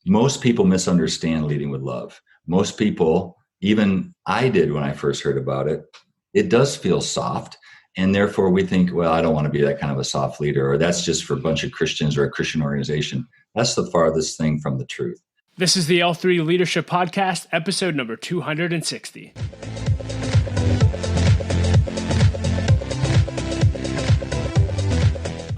most people misunderstand leading with love. Most people, even I did when I first heard about it, it does feel soft. And therefore we think, well, I don't want to be that kind of a soft leader, or that's just for a bunch of Christians or a Christian organization. That's the farthest thing from the truth. This is the L3 Leadership Podcast, episode number 260.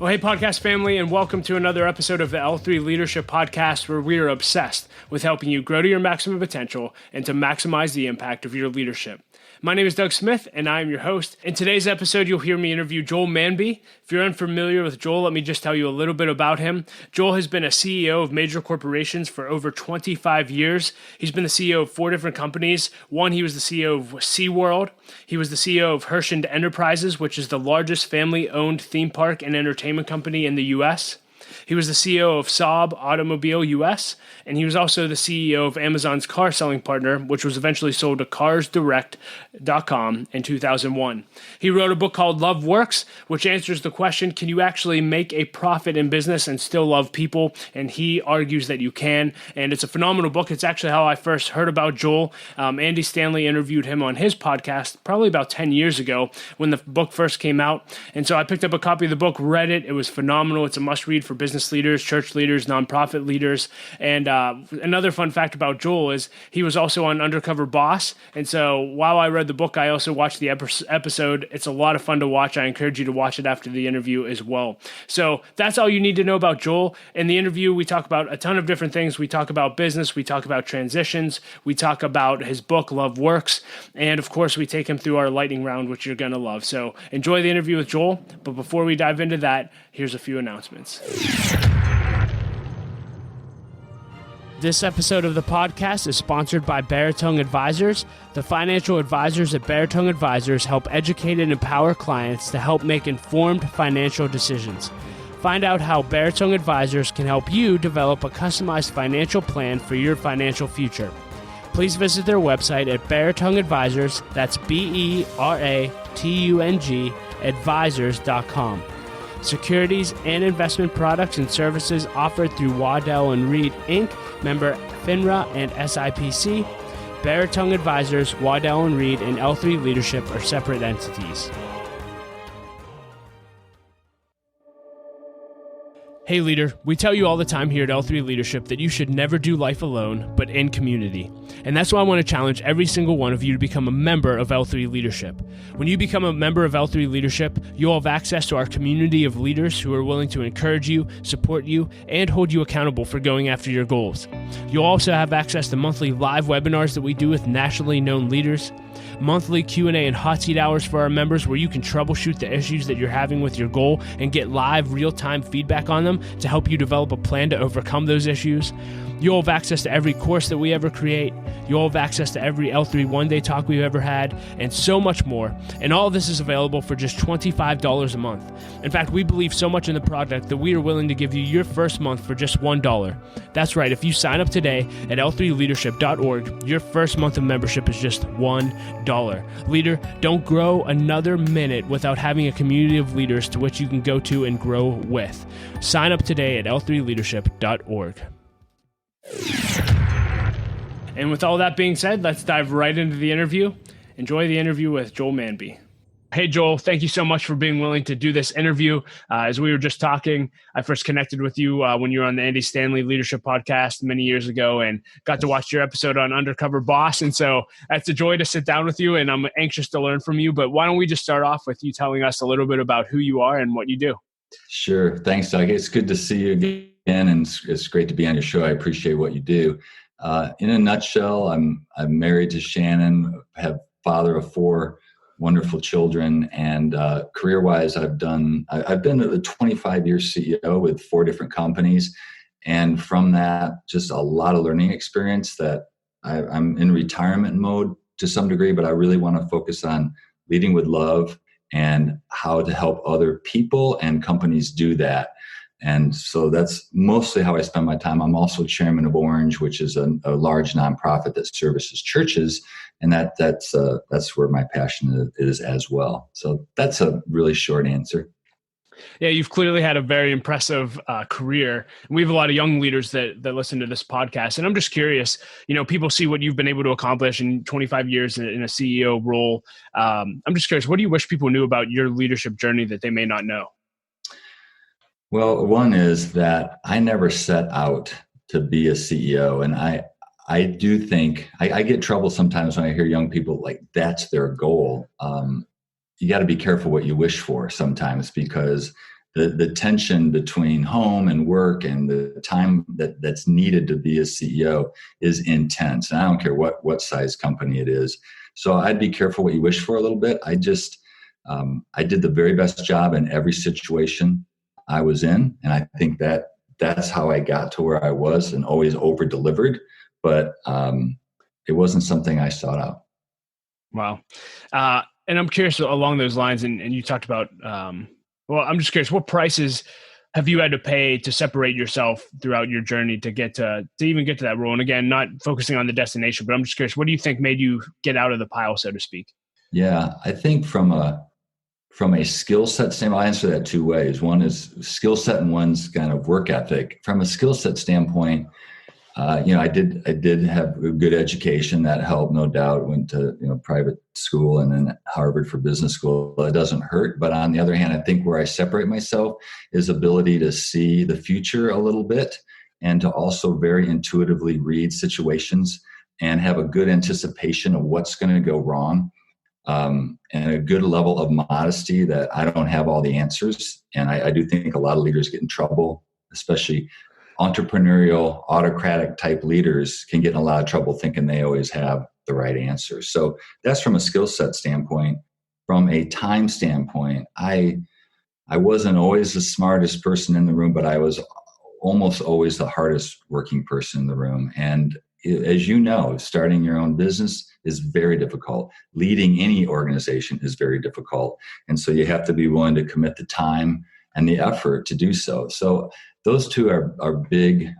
Well, hey, podcast family, and welcome to another episode of the L3 Leadership Podcast, where we are obsessed with helping you grow to your maximum potential and to maximize the impact of your leadership. My name is Doug Smith, and I am your host. In today's episode, you'll hear me interview Joel Manby. If you're unfamiliar with Joel, let me just tell you a little bit about him. Joel has been a CEO of major corporations for over 25 years. He's been the CEO of 4 different companies. One, he was the CEO of SeaWorld. He was the CEO of Herschend Enterprises, which is the largest family-owned theme park and entertainment company in the U.S. He was the CEO of Saab Automobile US, and he was also the CEO of Amazon's car selling partner, which was eventually sold to CarsDirect.com in 2001. He wrote a book called Love Works, which answers the question, can you actually make a profit in business and still love people? And he argues that you can, and it's a phenomenal book. It's actually how I first heard about Joel. Andy Stanley interviewed him on his podcast probably about 10 years ago when the book first came out, and so I picked up a copy of the book, read it. It was phenomenal. It's a must-read for business leaders, church leaders, nonprofit leaders. And another fun fact about Joel is he was also on Undercover Boss. And so while I read the book, I also watched the episode. It's a lot of fun to watch. I encourage you to watch it after the interview as well. So that's all you need to know about Joel. In the interview, we talk about a ton of different things. We talk about business. We talk about transitions. We talk about his book, Love Works. And of course, we take him through our lightning round, which you're going to love. So enjoy the interview with Joel. But before we dive into that, here's a few announcements. This episode of the podcast is sponsored by Baritone Advisors. The financial advisors at Baritone Advisors help educate and empower clients to help make informed financial decisions. Find out how Baritone Advisors can help you develop a customized financial plan for your financial future. Please visit their website at Baritone Advisors, that's BERATUNG, advisors.com. Securities and investment products and services offered through Waddell & Reed, Inc., member FINRA and SIPC. Baritone Advisors, Waddell & Reed, and L3 Leadership are separate entities. Hey leader, we tell you all the time here at L3 Leadership that you should never do life alone, but in community. And that's why I want to challenge every single one of you to become a member of L3 Leadership. When you become a member of L3 Leadership, you'll have access to our community of leaders who are willing to encourage you, support you, and hold you accountable for going after your goals. You'll also have access to monthly live webinars that we do with nationally known leaders, monthly Q&A and hot seat hours for our members where you can troubleshoot the issues that you're having with your goal and get live real-time feedback on them to help you develop a plan to overcome those issues. You'll have access to every course that we ever create. You'll have access to every L3 one-day talk we've ever had, and so much more. And all of this is available for just $25 a month. In fact, we believe so much in the product that we are willing to give you your first month for just $1. That's right, if you sign up today at l3leadership.org, your first month of membership is just $1. Leader, don't grow another minute without having a community of leaders to which you can go to and grow with. Sign up today at l3leadership.org. And with all that being said, let's dive right into the interview. Enjoy the interview with Joel Manby. Hey, Joel, thank you so much for being willing to do this interview. As we were just talking, I first connected with you when you were on the Andy Stanley Leadership Podcast many years ago and got to watch your episode on Undercover Boss. And so it's a joy to sit down with you, and I'm anxious to learn from you. But why don't we just start off with you telling us a little bit about who you are and what you do? Sure. Thanks, Doug. It's good to see you again, and it's great to be on your show. I appreciate what you do. In a nutshell, I'm married to Shannon, have father of 4 wonderful children, and career-wise, I've been a 25-year CEO with 4 different companies, and from that, just a lot of learning experience that I'm in retirement mode to some degree, but I really want to focus on leading with love and how to help other people and companies do that. And so that's mostly how I spend my time. I'm also chairman of Orange, which is a large nonprofit that services churches, and that's where my passion is as well. So that's a really short answer. Yeah, you've clearly had a very impressive career. And we have a lot of young leaders that listen to this podcast. And I'm just curious, people see what you've been able to accomplish in 25 years in a CEO role. I'm just curious, what do you wish people knew about your leadership journey that they may not know? Well, one is that I never set out to be a CEO. And I do think I get trouble sometimes when I hear young people like that's their goal. You got to be careful what you wish for sometimes, because the tension between home and work and the time that's needed to be a CEO is intense. And I don't care what size company it is. So I'd be careful what you wish for a little bit. I did the very best job in every situation I was in. And I think that's how I got to where I was, and always over delivered. But it wasn't something I sought out. Wow. And I'm curious along those lines, and you talked about, I'm just curious, what prices have you had to pay to separate yourself throughout your journey to even get to that role? And again, not focusing on the destination, but I'm just curious, what do you think made you get out of the pile, so to speak? Yeah, I think from a skill set standpoint, I'll answer that two ways. One is skill set and one's kind of work ethic. From a skill set standpoint, I did have a good education that helped, no doubt. Went to private school and then Harvard for business school. It doesn't hurt, but on the other hand, I think where I separate myself is ability to see the future a little bit, and to also very intuitively read situations and have a good anticipation of what's going to go wrong, and a good level of modesty that I don't have all the answers. And I do think a lot of leaders get in trouble, especially entrepreneurial, autocratic type leaders can get in a lot of trouble thinking they always have the right answers. So that's from a skill set standpoint. From a time standpoint, I wasn't always the smartest person in the room, but I was almost always the hardest working person in the room. And as you know, starting your own business is very difficult. Leading any organization is very difficult. And so you have to be willing to commit the time and the effort to do so. So those two are big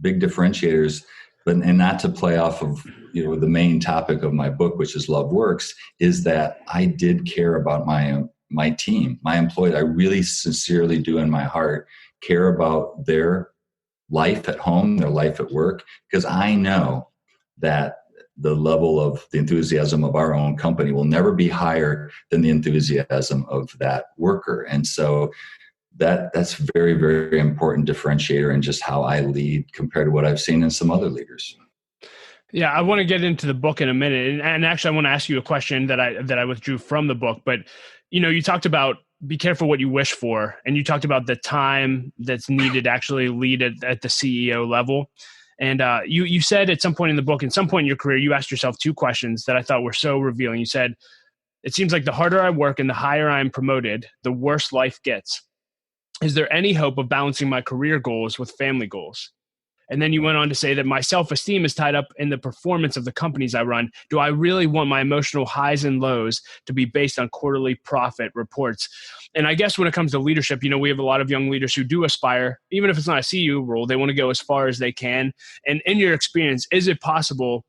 differentiators. And not to play off of the main topic of my book, which is Love Works, is that I did care about my team, my employees. I really sincerely do in my heart care about their life at home, their life at work, because I know that the level of the enthusiasm of our own company will never be higher than the enthusiasm of that worker. And so that's very, very important differentiator in just how I lead compared to what I've seen in some other leaders. Yeah, I want to get into the book in a minute, and actually, I want to ask you a question that I withdrew from the book. But you talked about be careful what you wish for, and you talked about the time that's needed to actually lead at the CEO level. And you said at some point in the book, in some point in your career, you asked yourself two questions that I thought were so revealing. You said, "It seems like the harder I work and the higher I am promoted, the worse life gets. Is there any hope of balancing my career goals with family goals?" And then you went on to say that my self-esteem is tied up in the performance of the companies I run. Do I really want my emotional highs and lows to be based on quarterly profit reports? And I guess when it comes to leadership, we have a lot of young leaders who do aspire, even if it's not a CEO role, they want to go as far as they can. And in your experience, is it possible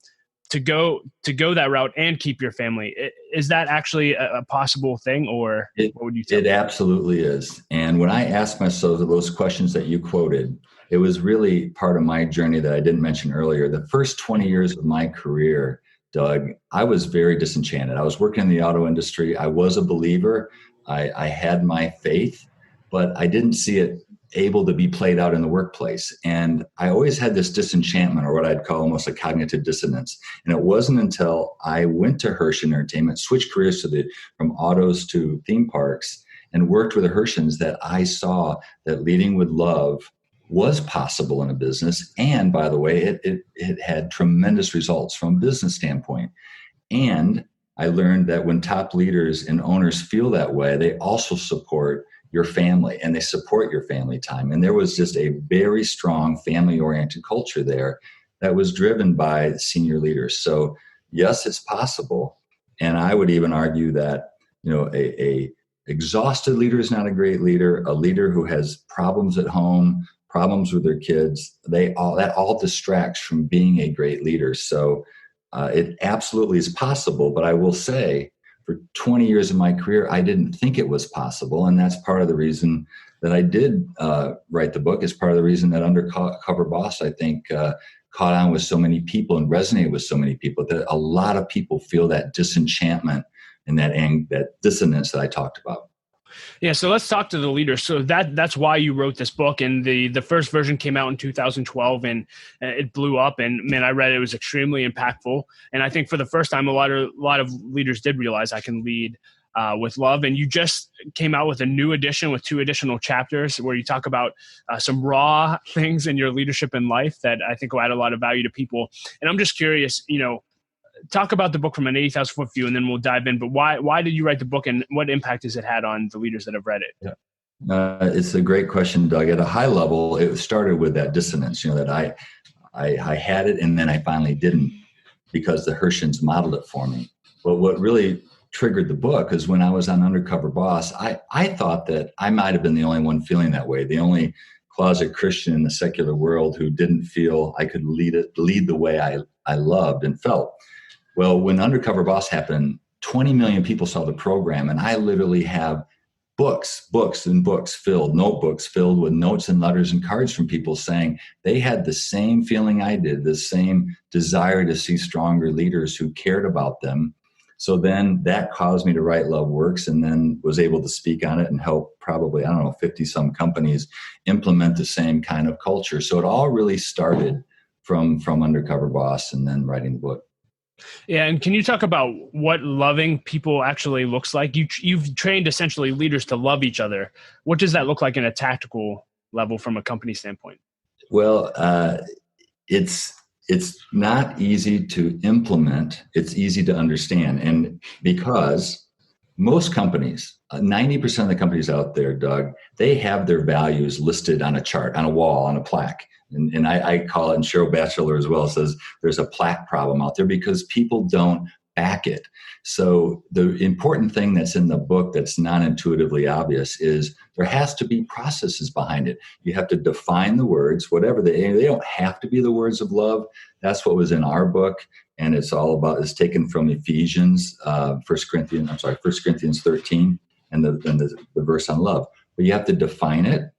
to go that route and keep your family? Is that actually a possible thing, or what would you tell me? It absolutely is. And when I asked myself those questions that you quoted, it was really part of my journey that I didn't mention earlier. The first 20 years of my career, Doug, I was very disenchanted. I was working in the auto industry. I was a believer. I had my faith, but I didn't see it able to be played out in the workplace. And I always had this disenchantment, or what I'd call almost a cognitive dissonance. And it wasn't until I went to Hirsch Entertainment, switched careers from autos to theme parks, and worked with the Hirschens that I saw that leading with love was possible in a business. And by the way, it had tremendous results from a business standpoint. And I learned that when top leaders and owners feel that way, they also support your family and they support your family time. And there was just a very strong family-oriented culture there that was driven by senior leaders. So yes, it's possible. And I would even argue that, a exhausted leader is not a great leader. A leader who has problems at home, problems with their kids, that all distracts from being a great leader. So it absolutely is possible. But I will say, for 20 years of my career, I didn't think it was possible. And that's part of the reason that I did write the book. Is part of the reason that Undercover Boss, I think, caught on with so many people and resonated with so many people, that a lot of people feel that disenchantment and that dissonance that I talked about. Yeah, so let's talk to the leaders. So that's why you wrote this book, and the first version came out in 2012, and it blew up. And man, I read it; it was extremely impactful. And I think for the first time, a lot of leaders did realize I can lead with love. And you just came out with a new edition with 2 additional chapters where you talk about some raw things in your leadership in life that I think will add a lot of value to people. And I'm just curious, talk about the book from an 80,000 foot view, and then we'll dive in. But why did you write the book, and what impact has it had on the leaders that have read it? Yeah. It's a great question, Doug. At a high level, it started with that dissonance, that I had it and then I finally didn't, because the Hershins modeled it for me. But what really triggered the book is when I was on Undercover Boss, I thought that I might have been the only one feeling that way, the only closet Christian in the secular world who didn't feel I could lead the way I loved and felt. Well, when Undercover Boss happened, 20 million people saw the program, and I literally have books filled, notebooks filled with notes and letters and cards from people saying they had the same feeling I did, the same desire to see stronger leaders who cared about them. So then that caused me to write Love Works, and then was able to speak on it and help probably, 50 some companies implement the same kind of culture. So it all really started from Undercover Boss and then writing the book. Yeah, and can you talk about what loving people actually looks like? You've trained essentially leaders to love each other. What does that look like in a tactical level from a company standpoint? Well, it's not easy to implement. It's easy to understand. And because most companies, 90% of the companies out there, Doug, they have their values listed on a chart, on a wall, on a plaque. And I call it, and Cheryl Batchelor as well says there's a plaque problem out there because people don't back it. So the important thing that's in the book that's non-intuitively obvious is there has to be processes behind it. You have to define the words, whatever they don't have to be the words of love. That's what was in our book. And it's taken from Ephesians, 1 Corinthians 13, and the verse on love. But you have to define it,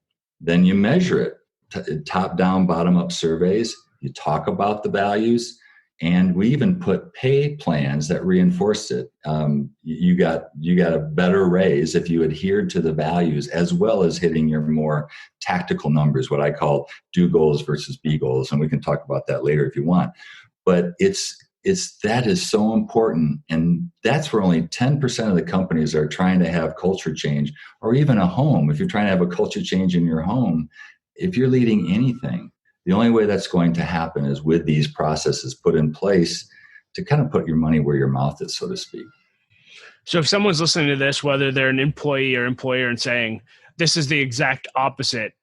then you measure it. Top down, bottom up surveys. You talk about the values, and we even put pay plans that reinforced it. You got a better raise if you adhered to the values, as well as hitting your more tactical numbers, what I call do goals versus be goals, and we can talk about that later if you want. But that is so important, and that's where only 10% of the companies are trying to have culture change, or even a home. If you're trying to have a culture change in your home, if you're leading anything, the only way that's going to happen is with these processes put in place to kind of put your money where your mouth is, so to speak. So if someone's listening to this, whether they're an employee or employer, and saying, this is the exact opposite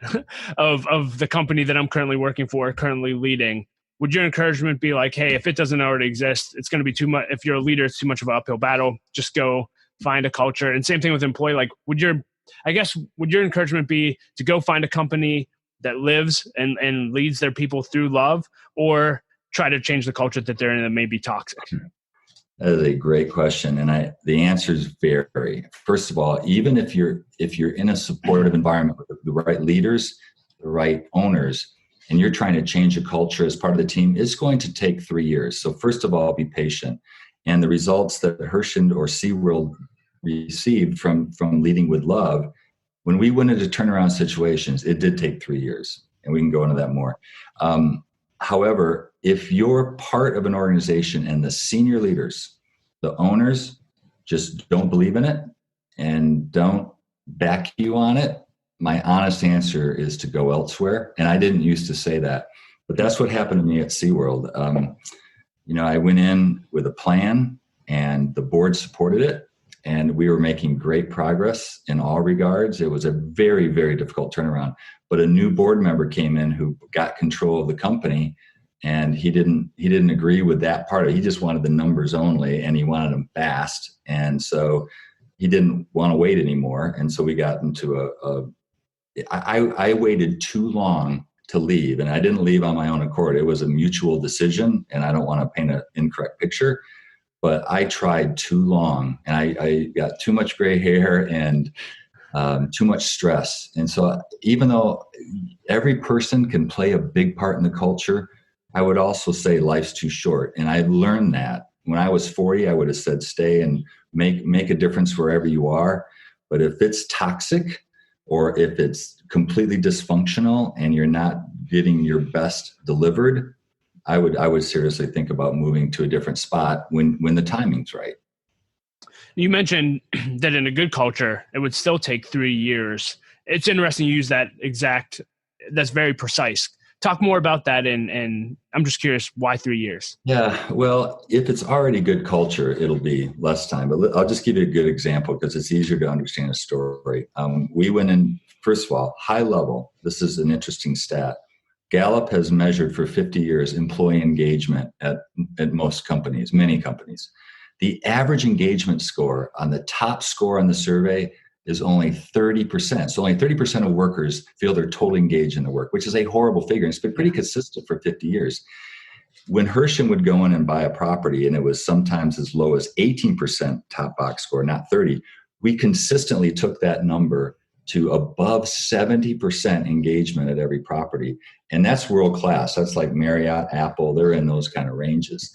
of the company that I'm currently working for, currently leading, would your encouragement be like, hey, if it doesn't already exist, it's going to be too much. If you're a leader, it's too much of an uphill battle. Just go find a culture. And same thing with employee. Like, would your encouragement be to go find a company that lives and leads their people through love, or try to change the culture that they're in that may be toxic? That is a great question. And the answers vary. First of all, even if you're in a supportive environment with the right leaders, the right owners, and you're trying to change a culture as part of the team, it's going to take 3 years. So first of all, be patient. And the results that Hershind or SeaWorld received from leading with love, when we went into turnaround situations, it did take 3 years, and we can go into that more. However, if you're part of an organization and the senior leaders, the owners, just don't believe in it and don't back you on it, my honest answer is to go elsewhere. And I didn't used to say that, but that's what happened to me at SeaWorld. I went in with a plan, and the board supported it. And we were making great progress in all regards. It was a very, very difficult turnaround. But a new board member came in who got control of the company, and he didn't agree with that part of it. He just wanted the numbers only, and he wanted them fast. And so he didn't want to wait anymore. And so we got into I waited too long to leave, and I didn't leave on my own accord. It was a mutual decision, and I don't want to paint an incorrect picture. but I tried too long, and I got too much gray hair and too much stress. And so even though every person can play a big part in the culture, I would also say life's too short. And I learned that when I was 40, I would have said, stay and make a difference wherever you are. But if it's toxic or if it's completely dysfunctional and you're not getting your best delivered, I would seriously think about moving to a different spot when the timing's right. You mentioned that in a good culture, it would still take 3 years. It's interesting you use that's very precise. Talk more about that, and I'm just curious, why 3 years? Yeah, well, if it's already good culture, it'll be less time. But I'll just give you a good example because it's easier to understand a story. We went in, first of all, high level. This is an interesting stat. Gallup has measured for 50 years employee engagement at most companies, many companies. The average engagement score on the top score on the survey is only 30%. So only 30% of workers feel they're totally engaged in the work, which is a horrible figure. And it's been pretty consistent for 50 years. When Hersham would go in and buy a property, and it was sometimes as low as 18% top box score, not 30, we consistently took that number to above 70% engagement at every property. And that's world class. That's like Marriott, Apple, they're in those kind of ranges.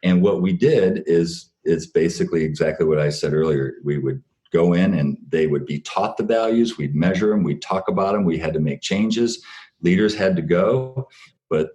And what we did is basically exactly what I said earlier. We would go in and they would be taught the values. We'd measure them. We'd talk about them. We had to make changes. Leaders had to go, but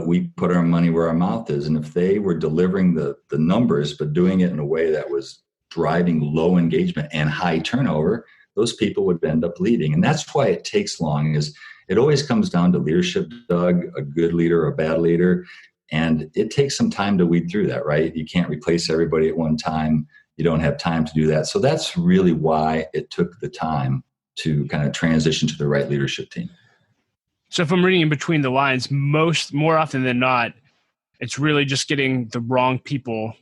we put our money where our mouth is. And if they were delivering the numbers, but doing it in a way that was driving low engagement and high turnover, those people would end up leading. And that's why it takes long. Is it always comes down to leadership, Doug, a good leader or a bad leader. And it takes some time to weed through that, right? You can't replace everybody at one time. You don't have time to do that. So that's really why it took the time to kind of transition to the right leadership team. So if I'm reading in between the lines, more often than not, it's really just getting the wrong people,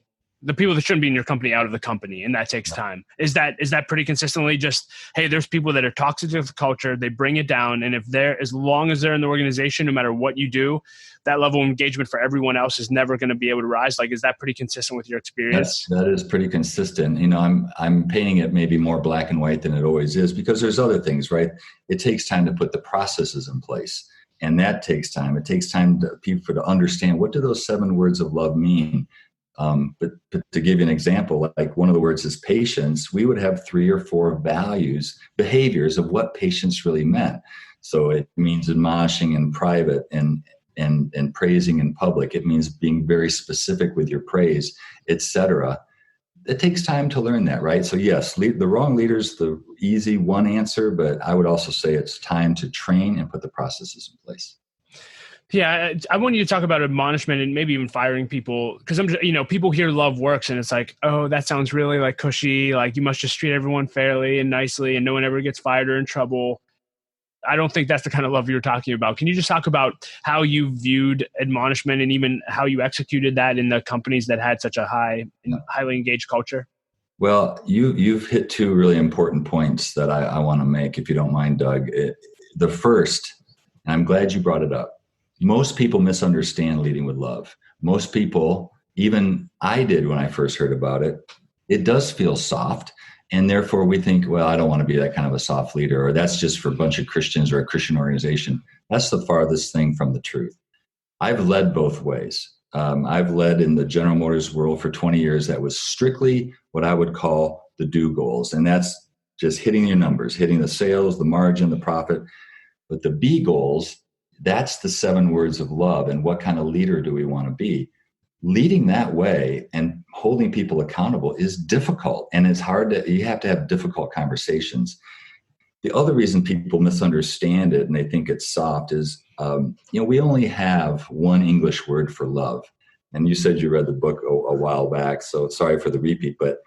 the people that shouldn't be in your company, out of the company, and that takes time. Is that pretty consistently just, hey, there's people that are toxic to the culture, they bring it down, and as long as they're in the organization, no matter what you do, that level of engagement for everyone else is never going to be able to rise? Like, is that pretty consistent with your experience? That is pretty consistent. I'm painting it maybe more black and white than it always is, because there's other things, right? It takes time to put the processes in place, and that takes time. It takes time for people to understand, what do those 7 words of love mean? But to give you an example, like one of the words is patience. We would have 3 or 4 behaviors of what patience really meant. So it means admonishing in private and praising in public. It means being very specific with your praise, etc. It takes time to learn that, right? So yes, the wrong leader's the easy one answer, but I would also say it's time to train and put the processes in place. Yeah, I want you to talk about admonishment and maybe even firing people, because people hear love works and it's like, oh, that sounds really like cushy. Like, you must just treat everyone fairly and nicely and no one ever gets fired or in trouble. I don't think that's the kind of love you're talking about. Can you just talk about how you viewed admonishment and even how you executed that in the companies that had such a highly engaged culture? Well, you've hit 2 really important points that I want to make, if you don't mind, Doug. The first, and I'm glad you brought it up, most people misunderstand leading with love. Most people, even I did when I first heard about it, it does feel soft. And therefore we think, well, I don't want to be that kind of a soft leader, or that's just for a bunch of Christians or a Christian organization. That's the farthest thing from the truth. I've led both ways. I've led in the General Motors world for 20 years. That was strictly what I would call the do goals. And that's just hitting your numbers, hitting the sales, the margin, the profit. But the be goals, that's the 7 words of love. And what kind of leader do we want to be? Leading that way and holding people accountable is difficult. And it's hard you have to have difficult conversations. The other reason people misunderstand it and they think it's soft is, we only have one English word for love. And you said you read the book a while back, so sorry for the repeat, but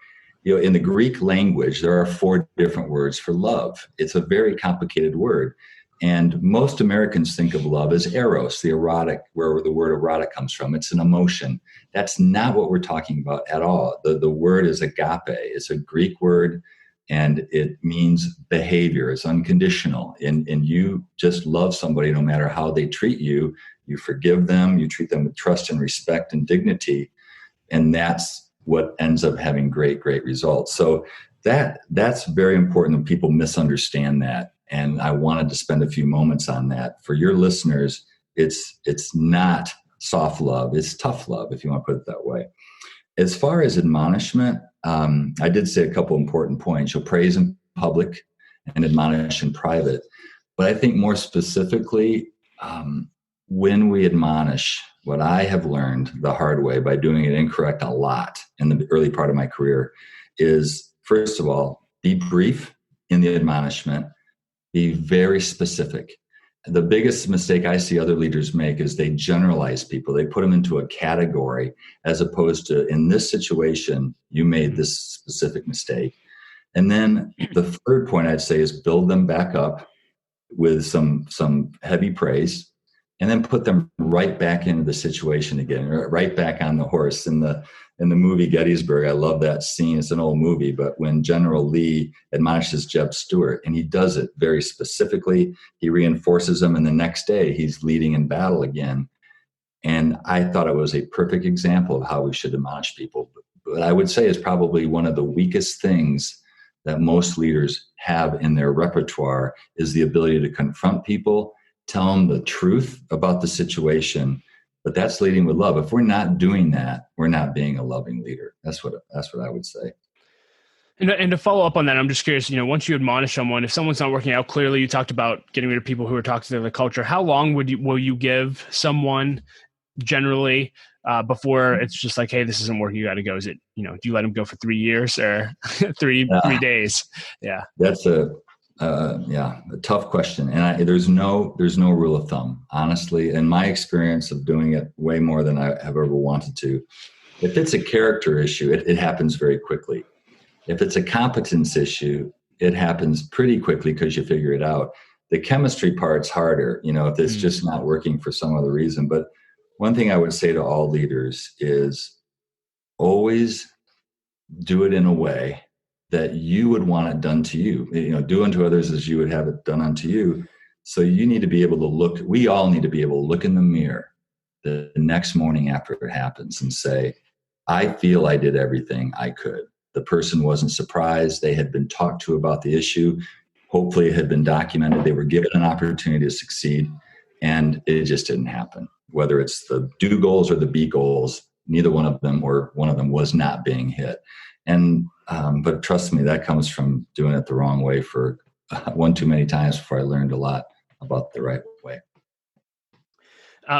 in the Greek language, there are 4 different words for love. It's a very complicated word. And most Americans think of love as eros, the erotic, where the word erotic comes from. It's an emotion. That's not what we're talking about at all. The word is agape. It's a Greek word, and it means behavior. It's unconditional. And you just love somebody no matter how they treat you. You forgive them. You treat them with trust and respect and dignity. And that's what ends up having great results. So that's very important that people misunderstand that. And I wanted to spend a few moments on that. For your listeners, it's not soft love, it's tough love, if you want to put it that way. As far as admonishment, I did say a couple important points. You'll praise in public and admonish in private. But I think more specifically, when we admonish, what I have learned the hard way by doing it incorrect a lot in the early part of my career is, first of all, be brief in the admonishment, be very specific. The biggest mistake I see other leaders make is they generalize people. They put them into a category as opposed to, in this situation, you made this specific mistake. And then the third point I'd say is build them back up with some heavy praise, and then put them right back into the situation again, right back on the horse. In the movie Gettysburg, I love that scene. It's an old movie, but when General Lee admonishes Jeb Stuart, and he does it very specifically, he reinforces him, and the next day he's leading in battle again. And I thought it was a perfect example of how we should admonish people. But I would say it's probably one of the weakest things that most leaders have in their repertoire is the ability to confront people, tell them the truth about the situation, but that's leading with love. If we're not doing that, we're not being a loving leader. That's what I would say. And to follow up on that, I'm just curious, once you admonish someone, if someone's not working out, clearly you talked about getting rid of people who are toxic to the culture. How long will you give someone generally before it's just like, hey, this isn't working, you got to go? Is it, do you let them go for 3 years or three days? Yeah. That's a tough question. And there's no rule of thumb, honestly. In my experience of doing it way more than I have ever wanted to, if it's a character issue, it happens very quickly. If it's a competence issue, it happens pretty quickly because you figure it out. The chemistry part's harder, if it's just not working for some other reason. But one thing I would say to all leaders is always do it in a way that you would want it done to you. Do unto others as you would have it done unto you. So you need to be able to we all need to be able to look in the mirror the next morning after it happens and say, I feel I did everything I could. The person wasn't surprised. They had been talked to about the issue. Hopefully it had been documented. They were given an opportunity to succeed, and it just didn't happen. Whether it's the do goals or the be goals, neither one of them or one of them was not being hit. And but trust me, that comes from doing it the wrong way for one too many times before I learned a lot about the right way.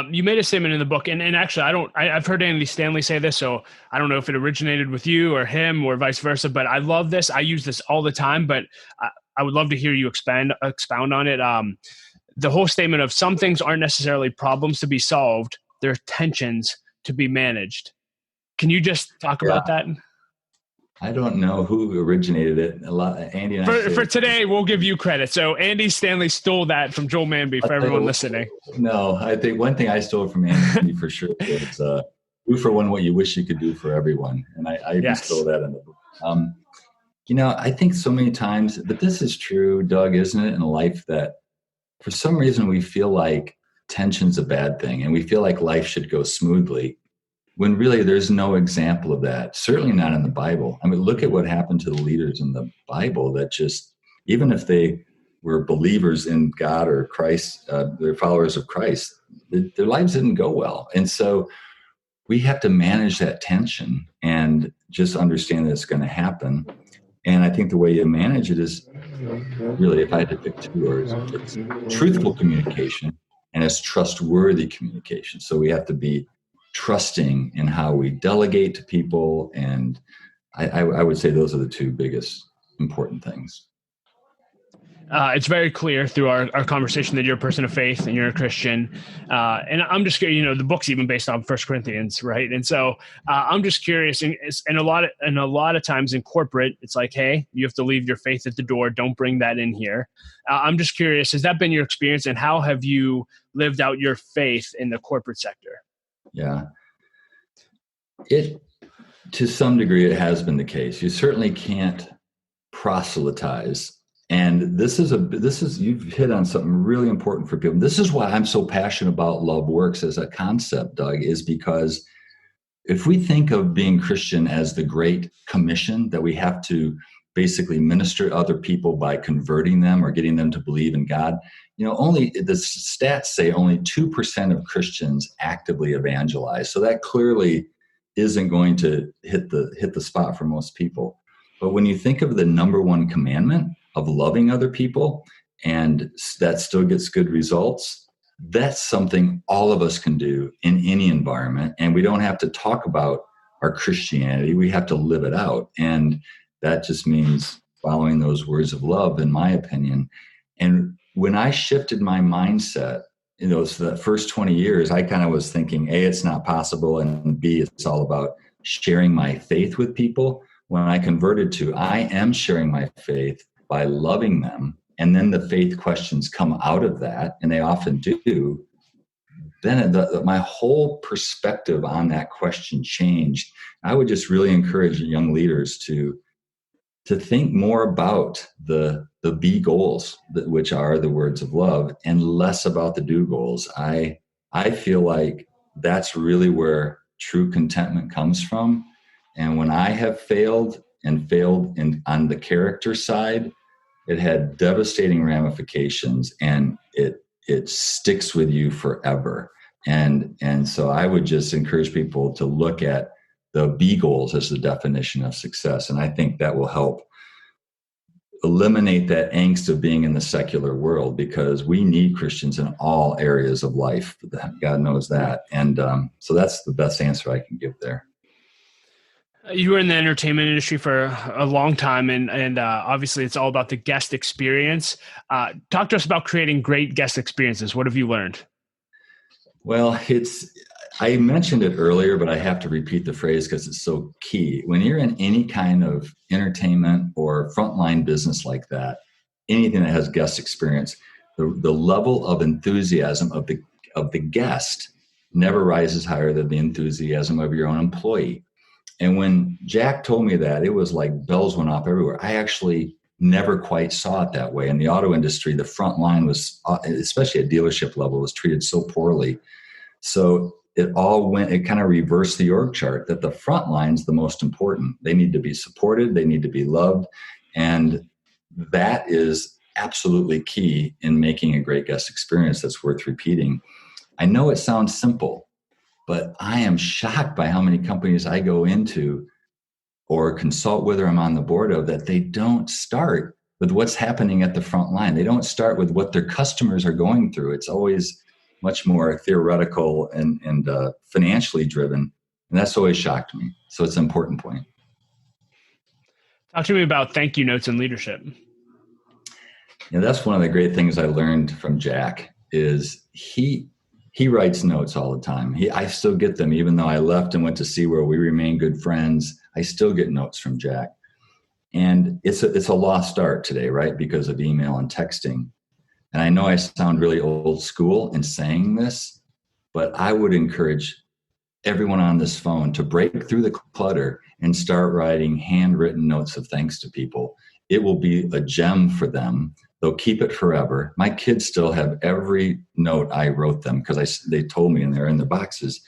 You made a statement in the book, and actually, I've heard Andy Stanley say this, so I don't know if it originated with you or him or vice versa, but I love this. I use this all the time, but I would love to hear you expound on it. The whole statement of some things aren't necessarily problems to be solved, they're tensions to be managed. Can you just talk about that? I don't know who originated it. Andy and I for today, we'll give you credit. So Andy Stanley stole that from Joel Manby for everyone listening. No, I think one thing I stole from Andy for sure is do for one what you wish you could do for everyone. And I even stole that in the book. I think so many times, but this is true, Doug, isn't it, in life, that for some reason we feel like tension's a bad thing and we feel like life should go smoothly, when really there's no example of that, certainly not in the Bible. I mean, look at what happened to the leaders in the Bible that just, even if they were believers in God or Christ, they're followers of Christ, their lives didn't go well. And so we have to manage that tension and just understand that it's going to happen. And I think the way you manage it is really, if I had to pick two words, it's truthful communication and it's trustworthy communication. So we have to be trusting in how we delegate to people. And I would say those are the two biggest important things. It's very clear through our conversation that you're a person of faith and you're a Christian. And I'm just curious, the book's even based on 1 Corinthians, right? And so I'm just curious, and a lot of times in corporate, it's like, hey, you have to leave your faith at the door. Don't bring that in here. I'm just curious, has that been your experience, and how have you lived out your faith in the corporate sector? Yeah. To some degree, it has been the case. You certainly can't proselytize. And this is you've hit on something really important for people. This is why I'm so passionate about Love Works as a concept, Doug, is because if we think of being Christian as the Great Commission, that we have to basically minister to other people by converting them or getting them to believe in God, only the stats say only 2% of Christians actively evangelize. So that clearly isn't going to hit the spot for most people. But when you think of the number one commandment of loving other people, and that still gets good results, that's something all of us can do in any environment. And we don't have to talk about our Christianity. We have to live it out. And that just means following those words of love, in my opinion. And when I shifted my mindset, so that first 20 years, I kind of was thinking, A, it's not possible, and B, it's all about sharing my faith with people. When I converted to, I am sharing my faith by loving them, and then the faith questions come out of that, and they often do, then my whole perspective on that question changed. I would just really encourage young leaders to think more about the be goals, which are the words of love, and less about the do goals. I feel like that's really where true contentment comes from. And when I have failed on the character side, it had devastating ramifications, and it sticks with you forever. And so I would just encourage people to look at the B goals as the definition of success. And I think that will help eliminate that angst of being in the secular world, because we need Christians in all areas of life. God knows that. And so that's the best answer I can give there. You were in the entertainment industry for a long time, and obviously it's all about the guest experience. Talk to us about creating great guest experiences. What have you learned? Well, I mentioned it earlier, but I have to repeat the phrase because it's so key. When you're in any kind of entertainment or frontline business like that, anything that has guest experience, the level of enthusiasm of the guest never rises higher than the enthusiasm of your own employee. And when Jack told me that, it was like bells went off everywhere. I actually never quite saw it that way. In the auto industry, the front line was, especially at dealership level, was treated so poorly. So it kind of reversed the org chart, that the front line's the most important. They need to be supported. They need to be loved. And that is absolutely key in making a great guest experience that's worth repeating. I know it sounds simple, but I am shocked by how many companies I go into or consult with or I'm on the board of, that they don't start with what's happening at the front line. They don't start with what their customers are going through. It's always much more theoretical and financially driven. And that's always shocked me. So it's an important point. Talk to me about thank you notes and leadership. That's one of the great things I learned from Jack is he writes notes all the time. I still get them, even though I left and went to see where we remain good friends. I still get notes from Jack. And it's a lost art today, right? Because of email and texting. And I know I sound really old school in saying this, but I would encourage everyone on this phone to break through the clutter and start writing handwritten notes of thanks to people. It will be a gem for them. They'll keep it forever. My kids still have every note I wrote them because they told me, and they're in the boxes.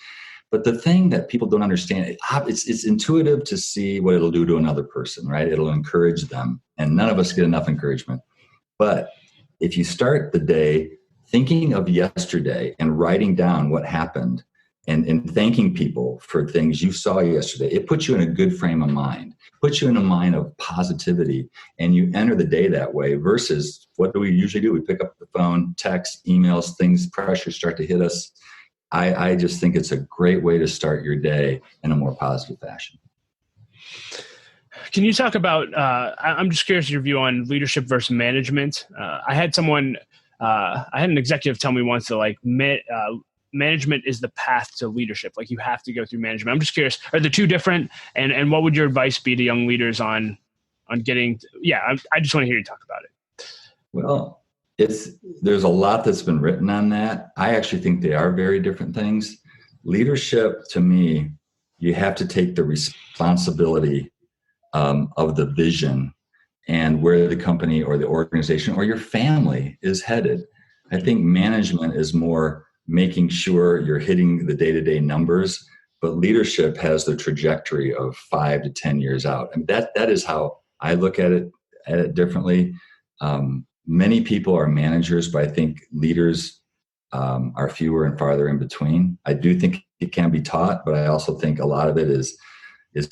But the thing that people don't understand, it's intuitive to see what it'll do to another person, right? It'll encourage them. And none of us get enough encouragement. But if you start the day thinking of yesterday and writing down what happened and thanking people for things you saw yesterday, it puts you in a good frame of mind, puts you in a mind of positivity, and you enter the day that way versus what do we usually do? We pick up the phone, text, emails, pressures start to hit us. I just think it's a great way to start your day in a more positive fashion. Can you talk about, I'm just curious your view on leadership versus management. I had an executive tell me once that management is the path to leadership. Like you have to go through management. I'm just curious, are the two different? And what would your advice be to young leaders on getting, I just want to hear you talk about it. Well, there's a lot that's been written on that. I actually think they are very different things. Leadership, to me, you have to take the responsibility of the vision and where the company or the organization or your family is headed. I think management is more making sure you're hitting the day-to-day numbers, but leadership has the trajectory of 5 to 10 years out. And that is how I look at it differently. Many people are managers, but I think leaders are fewer and farther in between. I do think it can be taught, but I also think a lot of it is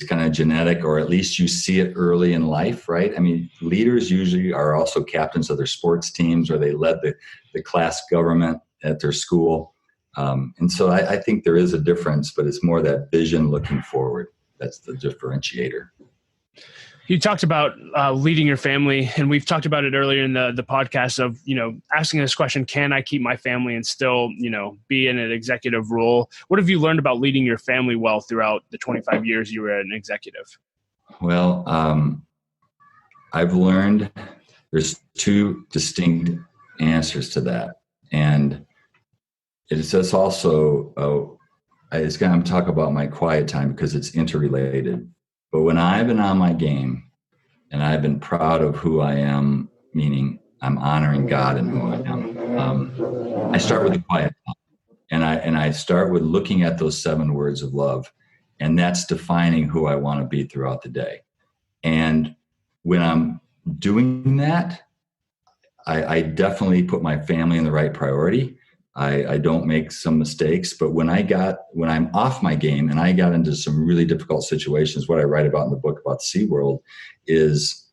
kind of genetic, or at least you see it early in life, right? I mean, leaders usually are also captains of their sports teams, or they led the class government at their school. And so I think there is a difference, but it's more that vision looking forward. That's the differentiator. You talked about leading your family, and we've talked about it earlier in the podcast of, asking this question, can I keep my family and still, be in an executive role? What have you learned about leading your family well throughout the 25 years you were an executive? Well, I've learned there's two distinct answers to that. And it's just also, I'm going to talk about my quiet time because it's interrelated. But when I've been on my game and I've been proud of who I am, meaning I'm honoring God and who I am, I start with the quiet time. And I start with looking at those 7 words of love. And that's defining who I want to be throughout the day. And when I'm doing that, I definitely put my family in the right priority. I don't make some mistakes, but when I'm off my game and I got into some really difficult situations, what I write about in the book about the Sea World is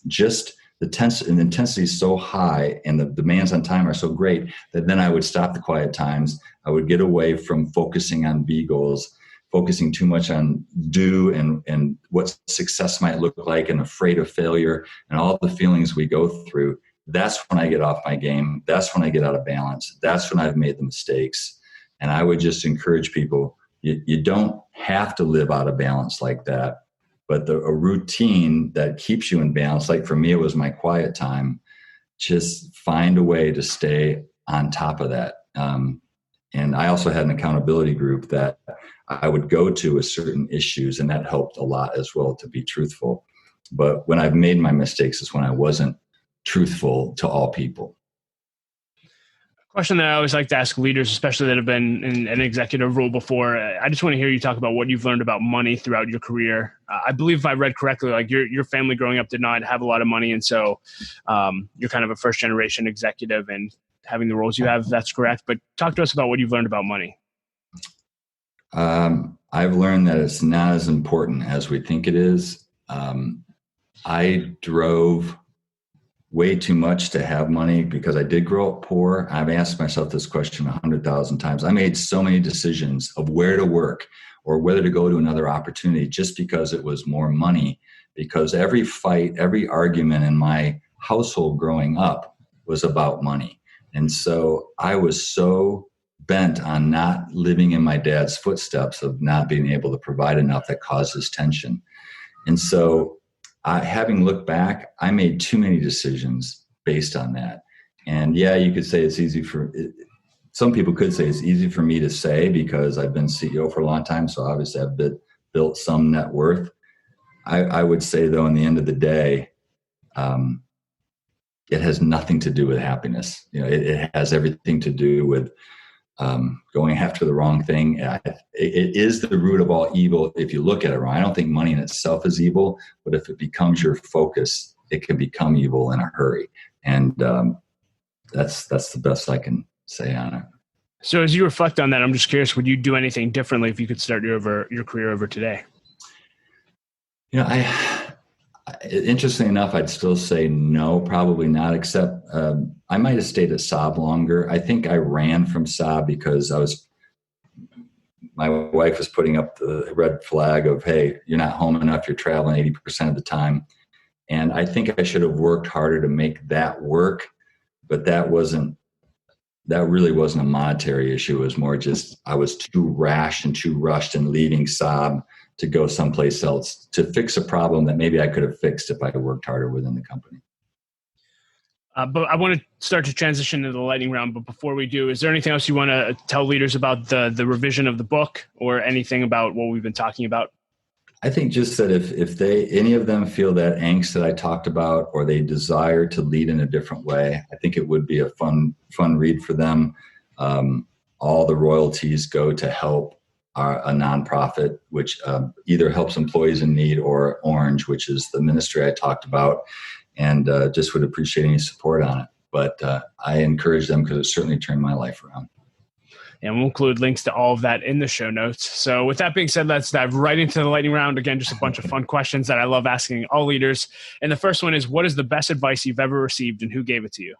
just the intensity is so high and the demands on time are so great that then I would stop the quiet times. I would get away from focusing on B goals, focusing too much on do and what success might look like, and afraid of failure and all the feelings we go through. That's when I get off my game. That's when I get out of balance. That's when I've made the mistakes. And I would just encourage people, you don't have to live out of balance like that, but a routine that keeps you in balance, like for me, it was my quiet time, just find a way to stay on top of that. And I also had an accountability group that I would go to with certain issues, and that helped a lot as well, to be truthful. But when I've made my mistakes is when I wasn't truthful to all people. A question that I always like to ask leaders, especially that have been in an executive role before. I just want to hear you talk about what you've learned about money throughout your career. I believe if I read correctly, like your family growing up did not have a lot of money. And so you're kind of a first generation executive and having the roles you have. That's correct. But talk to us about what you've learned about money. I've learned that it's not as important as we think it is. I drove way too much to have money because I did grow up poor. I've asked myself this question 100,000 times. I made so many decisions of where to work or whether to go to another opportunity just because it was more money, because every fight, every argument in my household growing up was about money. And so I was so bent on not living in my dad's footsteps of not being able to provide enough that causes tension. And so having looked back, I made too many decisions based on that. And yeah, you could say it's easy some people could say it's easy for me to say because I've been CEO for a long time. So obviously I've built some net worth. I would say though, in the end of the day, it has nothing to do with happiness. It has everything to do with going after the wrong thing. It is the root of all evil if you look at it wrong. I don't think money in itself is evil, but if it becomes your focus, it can become evil in a hurry. And that's the best I can say on it. So as you reflect on that, I'm just curious, would you do anything differently if you could start your career over today? Interestingly enough, I'd still say no, probably not, except I might have stayed at Saab longer. I think I ran from Saab because my wife was putting up the red flag of, hey, you're not home enough, you're traveling 80% of the time. And I think I should have worked harder to make that work, but that really wasn't a monetary issue. It was more just I was too rash and too rushed in leaving Saab to go someplace else to fix a problem that maybe I could have fixed if I had worked harder within the company. But I want to start to transition into the lightning round. But before we do, is there anything else you want to tell leaders about the revision of the book or anything about what we've been talking about? I think just that if any of them feel that angst that I talked about, or they desire to lead in a different way, I think it would be a fun read for them. All the royalties go to help a nonprofit, which either helps employees in need, or Orange, which is the ministry I talked about, and just would appreciate any support on it. But I encourage them because it certainly turned my life around. And we'll include links to all of that in the show notes. So with that being said, let's dive right into the lightning round. Again, just a bunch of fun questions that I love asking all leaders. And the first one is, what is the best advice you've ever received and who gave it to you?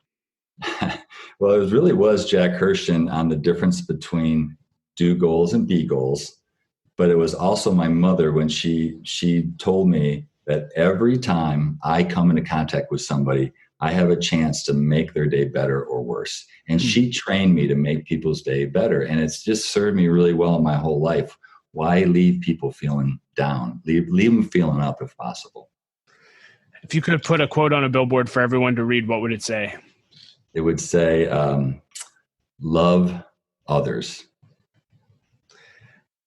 Well, it really was Jack Hershen on the difference between do goals and be goals. But it was also my mother when she told me that every time I come into contact with somebody, I have a chance to make their day better or worse. And she trained me to make people's day better. And it's just served me really well in my whole life. Why leave people feeling down? Leave them feeling up if possible. If you could put a quote on a billboard for everyone to read, what would it say? It would say, love others.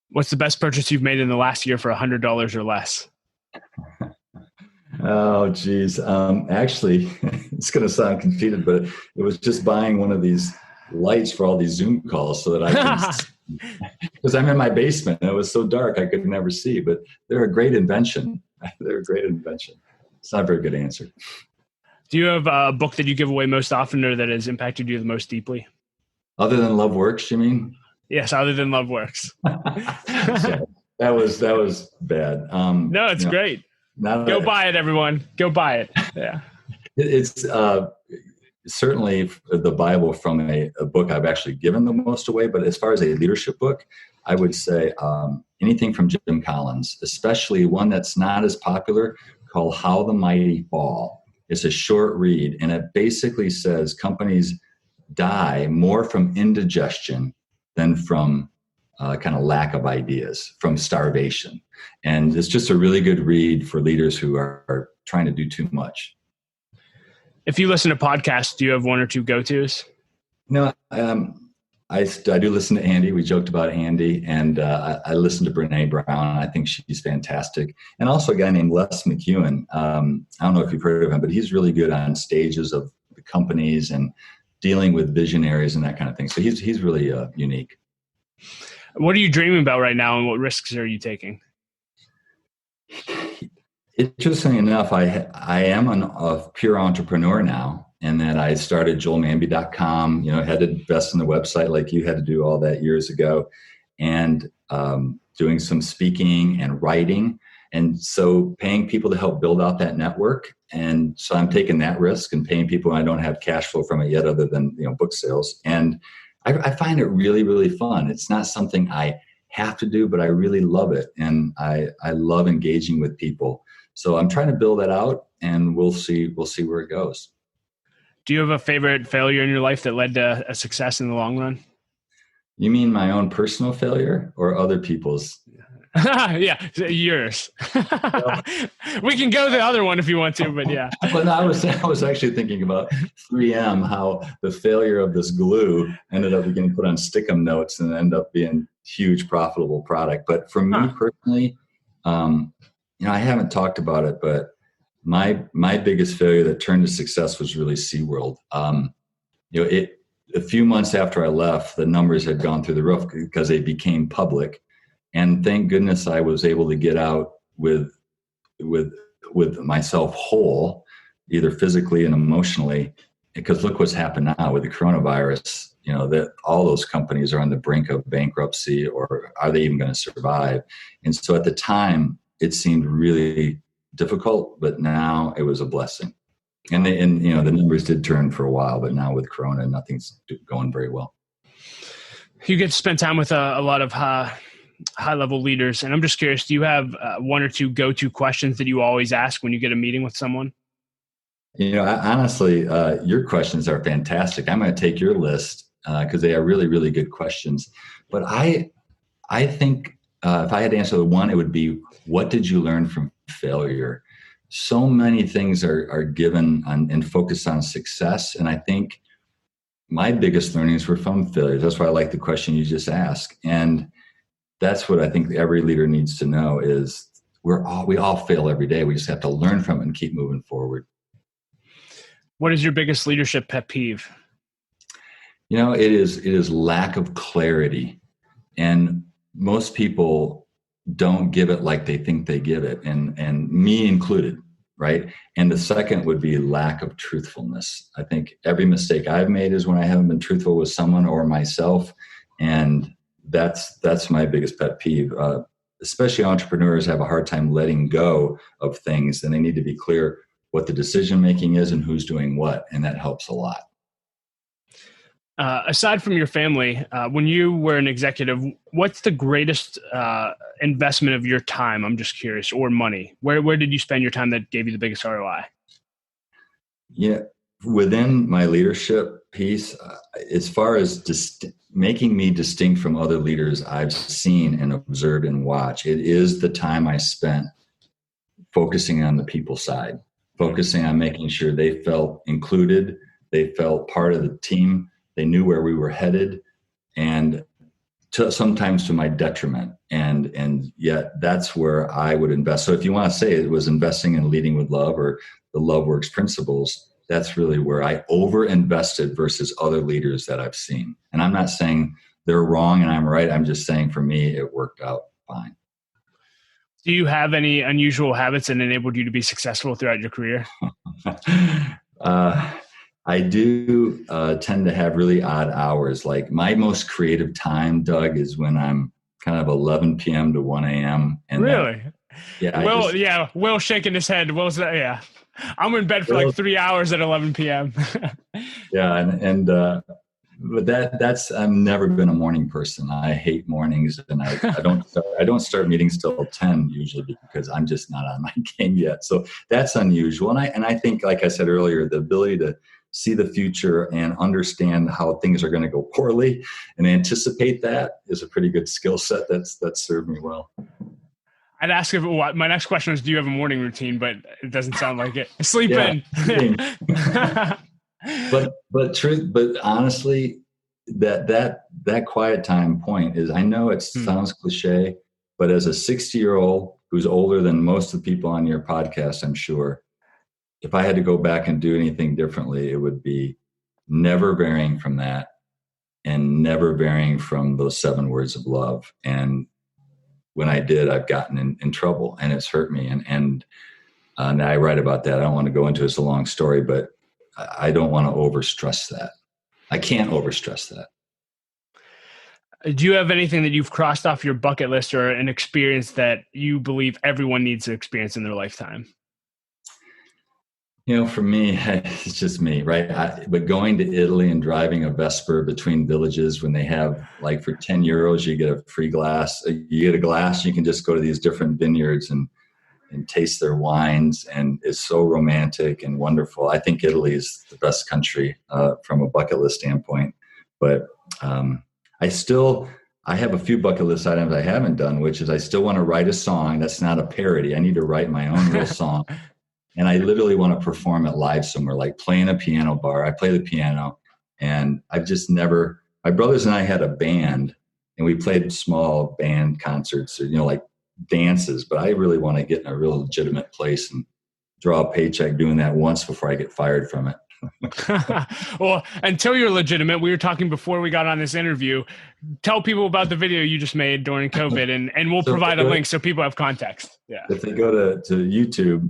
What's the best purchase you've made in the last year for $100 or less? Oh, geez. Actually, it's going to sound conceited, but it was just buying one of these lights for all these Zoom calls so that I can, because I'm in my basement and it was so dark I could never see, but they're a great invention. They're a great invention. It's not a very good answer. Do you have a book that you give away most often or that has impacted you the most deeply? Other than Love Works, you mean? Yes, other than Love Works. So that was bad. No, it's great. Go buy it, everyone. Go buy it. Yeah. It's certainly the Bible from a book I've actually given the most away. But as far as a leadership book, I would say anything from Jim Collins, especially one that's not as popular called How the Mighty Fall. It's a short read, and it basically says companies die more from indigestion than from kind of lack of ideas, from starvation. And it's just a really good read for leaders who are trying to do too much. If you listen to podcasts, do you have one or two go-tos? No, I do listen to Andy. We joked about Andy, and I listen to Brene Brown. I think she's fantastic. And also a guy named Les McEwen. I don't know if you've heard of him, but he's really good on stages of the companies and dealing with visionaries and that kind of thing. So he's really unique. What are you dreaming about right now, and what risks are you taking? Interestingly enough, I am a pure entrepreneur now, and that I started joelmanby.com, had to invest in the website like you had to do all that years ago, and doing some speaking and writing. And so paying people to help build out that network. And so I'm taking that risk and paying people, and I don't have cash flow from it yet other than, book sales. And I find it really, really fun. It's not something I have to do, but I really love it. And I love engaging with people. So I'm trying to build that out, and we'll see where it goes. Do you have a favorite failure in your life that led to a success in the long run? You mean my own personal failure or other people's? Yeah, yours. We can go the other one if you want to, but yeah. But no, I was actually thinking about 3M, how the failure of this glue ended up getting put on Stickum notes and ended up being huge profitable product. But for me personally, I haven't talked about it, but my biggest failure that turned to success was really SeaWorld. A few months after I left, the numbers had gone through the roof because they became public. And thank goodness I was able to get out with myself whole, either physically and emotionally, because look what's happened now with the coronavirus. That all those companies are on the brink of bankruptcy, or are they even going to survive? And so at the time, it seemed really difficult, but now it was a blessing. And the numbers did turn for a while, but now with Corona, nothing's going very well. You get to spend time with a lot of high-level leaders, and I'm just curious, do you have one or two go-to questions that you always ask when you get a meeting with someone? Honestly, your questions are fantastic. I'm going to take your list because they are really, really good questions. But I think if I had to answer the one, it would be, what did you learn from failure? So many things are given and focused on success, and I think my biggest learnings were from failures. That's why I like the question you just asked. And that's what I think every leader needs to know is we all fail every day. We just have to learn from it and keep moving forward. What is your biggest leadership pet peeve? It is lack of clarity. And most people don't give it like they think they give it, and me included, right? And the second would be lack of truthfulness. I think every mistake I've made is when I haven't been truthful with someone or myself, and that's my biggest pet peeve. Especially entrepreneurs have a hard time letting go of things, and they need to be clear what the decision making is and who's doing what, and that helps a lot. Aside from your family, when you were an executive, what's the greatest investment of your time? I'm just curious, or money. Where did you spend your time that gave you the biggest ROI? Yeah, within my leadership piece, as far as making me distinct from other leaders I've seen and observed and watched, it is the time I spent focusing on the people side, focusing on making sure they felt included, they felt part of the team, they knew where we were headed, and sometimes to my detriment. And yet that's where I would invest. So if you want to say it was investing in leading with love or the Love Works principles, that's really where I over invested versus other leaders that I've seen. And I'm not saying they're wrong and I'm right. I'm just saying for me, it worked out fine. Do you have any unusual habits that enabled you to be successful throughout your career? I do tend to have really odd hours. Like my most creative time, Doug, is when I'm kind of 11 p.m. to 1 a.m. And really? Yeah. Will's shaking his head. Will's yeah. I'm in bed for like 3 hours at 11 p.m. Yeah, but that's I've never been a morning person. I hate mornings, and I don't start meetings till 10 usually because I'm just not on my game yet. So that's unusual, and I think, like I said earlier, the ability to see the future and understand how things are going to go poorly and anticipate that is a pretty good skill set that's served me well. I'd ask if my next question was, do you have a morning routine? But it doesn't sound like it. Sleep in. But honestly, that quiet time point is, I know it sounds cliche, but as a 60-year-old who's older than most of the people on your podcast, I'm sure, if I had to go back and do anything differently, it would be never varying from that and never varying from those 7 words of love. And when I did, I've gotten in trouble and it's hurt me. And I write about that. I don't want to go into it. It's a long story, but I don't want to overstress that. I can't overstress that. Do you have anything that you've crossed off your bucket list or an experience that you believe everyone needs to experience in their lifetime? For me, it's just me, right? But going to Italy and driving a Vespa between villages when they have, like, for 10 euros, you get a free glass. You get a glass, you can just go to these different vineyards and taste their wines. And it's so romantic and wonderful. I think Italy is the best country from a bucket list standpoint. But I have a few bucket list items I haven't done, which is I still want to write a song. That's not a parody. I need to write my own real song. And I literally want to perform it live somewhere, like play in a piano bar. I play the piano, and I've just never, my brothers and I had a band, and we played small band concerts, or, like dances, but I really want to get in a real legitimate place and draw a paycheck doing that once before I get fired from it. Well, until you're legitimate, we were talking before we got on this interview. Tell people about the video you just made during COVID, and we'll provide a link so people have context. Yeah. If they go to YouTube,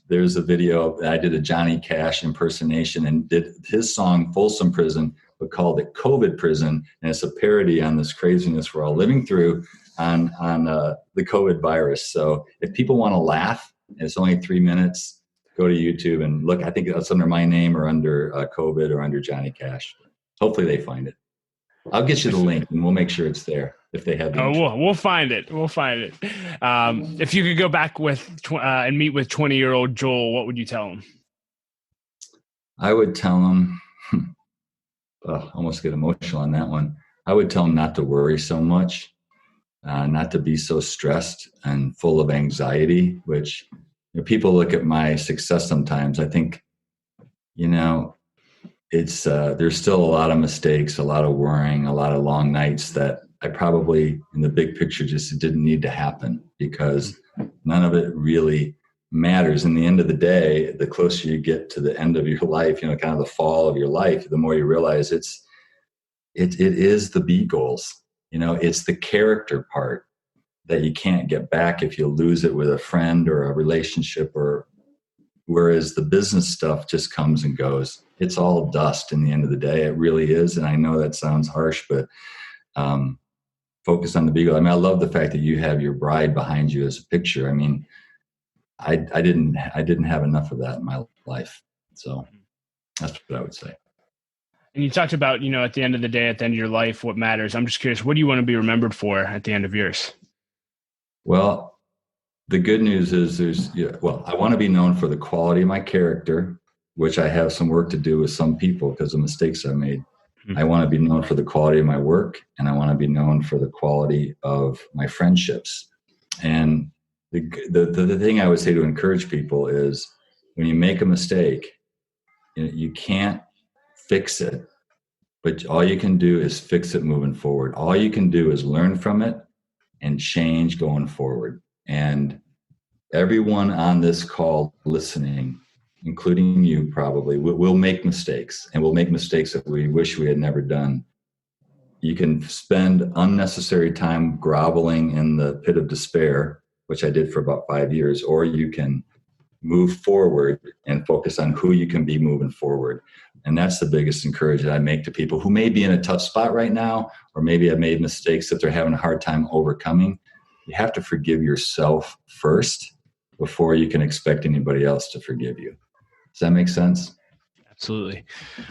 there's a video. I did a Johnny Cash impersonation and did his song Folsom Prison, but called it COVID Prison. And it's a parody on this craziness we're all living through on the COVID virus. So if people want to laugh, it's only 3 minutes. Go to YouTube and look. I think that's under my name or under COVID or under Johnny Cash. Hopefully they find it. I'll get you the link and we'll make sure it's there if they have the we'll find it. We'll find it. If you could go back with and meet with 20-year-old Joel, what would you tell him? I would tell him, almost get emotional on that one. I would tell him not to worry so much, not to be so stressed and full of anxiety, which people look at my success sometimes. I think, it's there's still a lot of mistakes, a lot of worrying, a lot of long nights that I probably, in the big picture, just didn't need to happen, because none of it really matters. In the end of the day, the closer you get to the end of your life, kind of the fall of your life, the more you realize it is the B goals. It's the character part that you can't get back if you lose it with a friend or a relationship, whereas the business stuff just comes and goes. It's all dust in the end of the day. It really is. And I know that sounds harsh, but focus on the beagle. I love the fact that you have your bride behind you as a picture. I didn't have enough of that in my life. So that's what I would say. And you talked about, at the end of the day, at the end of your life, what matters. I'm just curious, what do you want to be remembered for at the end of yours? Well, the good news is I want to be known for the quality of my character, which I have some work to do with some people because of mistakes I made. I want to be known for the quality of my work, and I want to be known for the quality of my friendships. And the thing I would say to encourage people is when you make a mistake, you can't fix it, but all you can do is fix it moving forward. All you can do is learn from it and change going forward. And everyone on this call listening, including you probably, will make mistakes, and we'll make mistakes that we wish we had never done. You can spend unnecessary time groveling in the pit of despair, which I did for about 5 years, or you can move forward and focus on who you can be moving forward. And that's the biggest encouragement I make to people who may be in a tough spot right now, or maybe have made mistakes that they're having a hard time overcoming. You have to forgive yourself first before you can expect anybody else to forgive you. Does that make sense? Absolutely.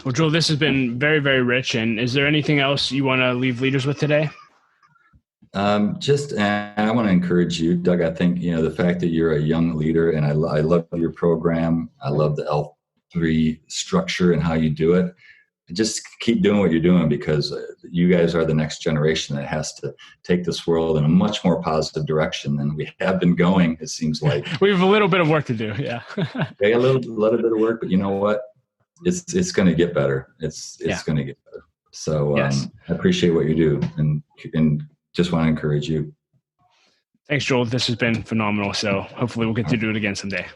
Well, Joel, this has been very, very rich. And is there anything else you want to leave leaders with today? I want to encourage you, Doug. I think, the fact that you're a young leader, and I love your program. I love the L3 structure and how you do it. Just keep doing what you're doing, because you guys are the next generation that has to take this world in a much more positive direction than we have been going, it seems like. We have a little bit of work to do, yeah. A little bit of work, but you know what? It's going to get better. It's going to get better. So yes. I appreciate what you do, and just want to encourage you. Thanks, Joel. This has been phenomenal. So hopefully we'll get to do it again someday.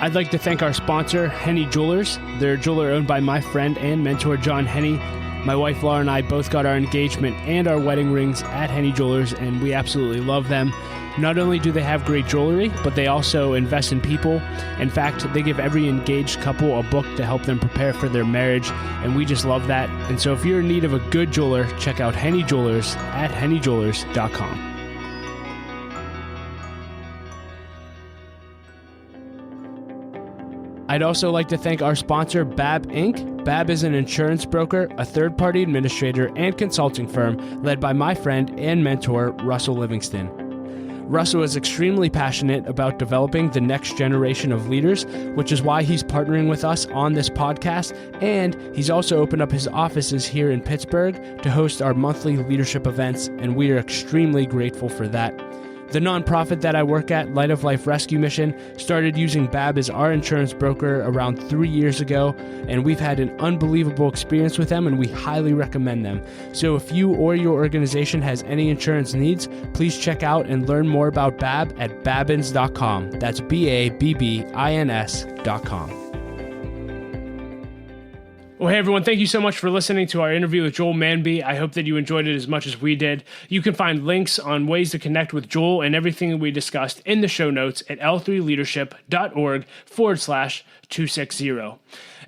I'd like to thank our sponsor, Henny Jewelers. They're a jeweler owned by my friend and mentor, John Henny. My wife, Laura, and I both got our engagement and our wedding rings at Henny Jewelers, and we absolutely love them. Not only do they have great jewelry, but they also invest in people. In fact, they give every engaged couple a book to help them prepare for their marriage, and we just love that. And so if you're in need of a good jeweler, check out Henny Jewelers at hennyjewelers.com. I'd also like to thank our sponsor, BAB Inc. BAB is an insurance broker, a third-party administrator, and consulting firm led by my friend and mentor, Russell Livingston. Russell is extremely passionate about developing the next generation of leaders, which is why he's partnering with us on this podcast, and he's also opened up his offices here in Pittsburgh to host our monthly leadership events, and we are extremely grateful for that. The nonprofit that I work at, Light of Life Rescue Mission, started using BAB as our insurance broker around 3 years ago, and we've had an unbelievable experience with them, and we highly recommend them. So if you or your organization has any insurance needs, please check out and learn more about BAB at babbins.com. That's BABBINS.com. Well, hey, everyone, thank you so much for listening to our interview with Joel Manby. I hope that you enjoyed it as much as we did. You can find links on ways to connect with Joel and everything that we discussed in the show notes at l3leadership.org/260.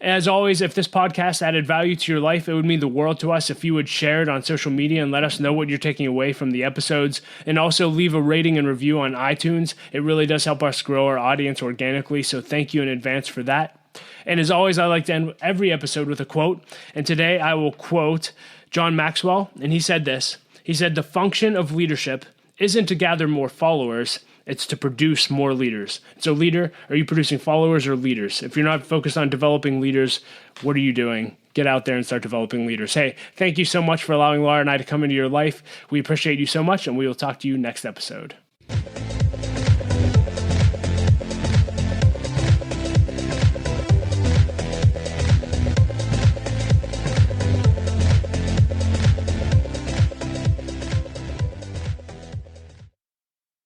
As always, if this podcast added value to your life, it would mean the world to us if you would share it on social media and let us know what you're taking away from the episodes. And also leave a rating and review on iTunes. It really does help us grow our audience organically, so thank you in advance for that. And as always, I like to end every episode with a quote. And today I will quote John Maxwell, and he said this. He said, "The function of leadership isn't to gather more followers, it's to produce more leaders." So leader, are you producing followers or leaders? If you're not focused on developing leaders, what are you doing? Get out there and start developing leaders. Hey, thank you so much for allowing Laura and I to come into your life. We appreciate you so much, and we will talk to you next episode.